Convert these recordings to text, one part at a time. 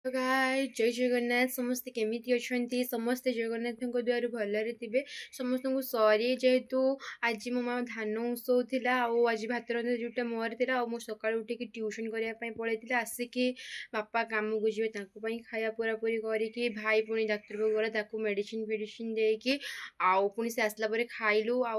तो गाइस जय जगन्नाथ समस्ते केमिति अछंती समस्ते जगन्नाथଙ୍କ द्वारा भलरे थिबे समस्तଙ୍କୁ सॉरी जेहेतु आज मो मामा धान उसौथिला आ आज भात रंधा जोटा मोर थिला आ मो सकाळ उठिकी ट्यूशन करिया पई पळैथिला आसिकी बापा काम को जिवे तांको पई खाया पूरा पूरी करिकी भाई पुणी डाक्टर को गला ताको मेडिसिन देकी आ पुणी से आसला परे खाइलु आ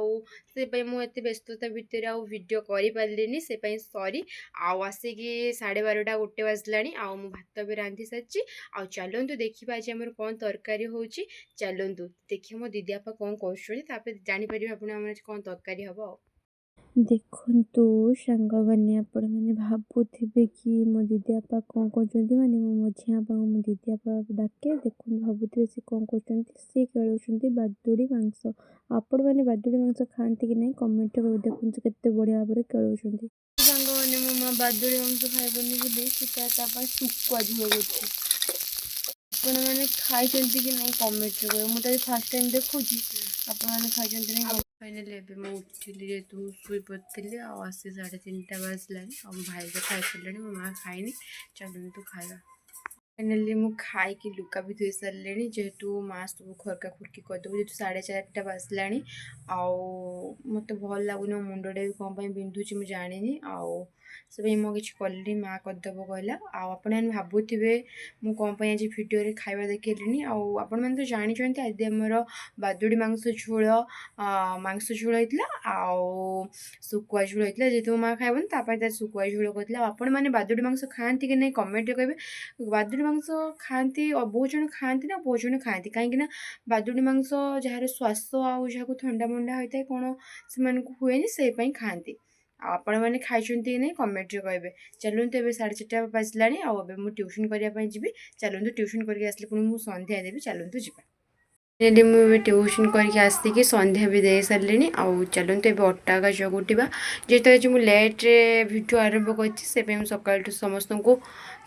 से पई मो एते व्यस्तता भितर आ वीडियो करि पारलिनी से पई सॉरी आ आसिकी 12:30 1 बजलानी आ मो भात भी रांधि सारी आ चलतु देखा आज आम कौन तरकारी होची चलतु देखिए मो दीदी आपा कौन कर जापर आप कौन तरकारी हम आ देखु सांग मैंने आपण मैंने भावुवे कि मो दीदी आपा कौन कर माने मो मझी आपा मो दीदी आपा डाके देखु भावुवे सी कौन कर सी खेलुं बादुड़ी मांस आपण मैंने बादुड़ी मांस खाती कि नहीं कमेंट कर देखु केते बढ़िया भाव खेलुं सांग मैंने मो माँ बादुड़ी मांस खाइबनी बोली शुखुआ झोल कर आपण मैंने खाई कि नहीं कमेंट कर मुझे फास्ट टाइम देखुची आपण मैंने खाई नहीं फाइनाली एवं मुझे उठिली जेहतु शुई पड़ी आसी 3:30 बाजलानी आ भाई तो खाई सारे मो माँ खाइनी चलतु खाଇବା फाइनाली मु खाई लुका भी धोई सारे जेहेतु माँ सब खरका खुरकी करदेव जेहतु 4:30 बाजलानी मत भल लगुनि मो मुंडटा भी कौन बिंधुची मुझे जानी से मो कि कली माँ करदेव कहला आपण मैंने भावुवे मु कौन आज भिडियो खाଇବା देखली आपण मैंने तो जानते आज आमर बादुड़ी मांस झोल होता शुखुआ झोल होता जेहतु मो माँ खाइबनी तापर शुखुआ झोल करता आपण मैंने बादुड़ी मांस खाती कि नहीं कमेंट कहे बादुड़ी मांस खाती बहुत जन खाती ना बहुत जन खाती कहीं बादुड़ी मांस जार श्वास आउ जहाँ ठंडा मंडा होता है कौन से हुए से खाती आपण मैंने खाई कि नहीं कमेंट कहे चलतु ए 4:30 बाजलानी आबे ट्यूशन करने जी चलतु ट्यूशन करके आसले पुणी मुझे संध्या देवी चलतु जी फाइनाली मुझे ट्यूशन करके आसिकी संध्या भी दे सारे आउ चलते ए अटा जगुटा जेहतु आज मुझे लेट्रे भिडियो आरंभ कर सका समस्त को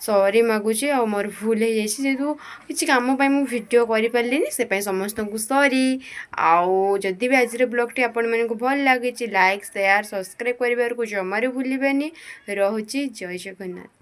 सॉरी मागुची आ मोर भूल हो जेहतु किसी कम भिडियो कर से समस्त को सॉरी आउ जदि भी आज ब्लॉग आपण मानक भल लगे लाइक शेयर सब्सक्राइब करने को जमार भूलि रोचे जय जगन्नाथ।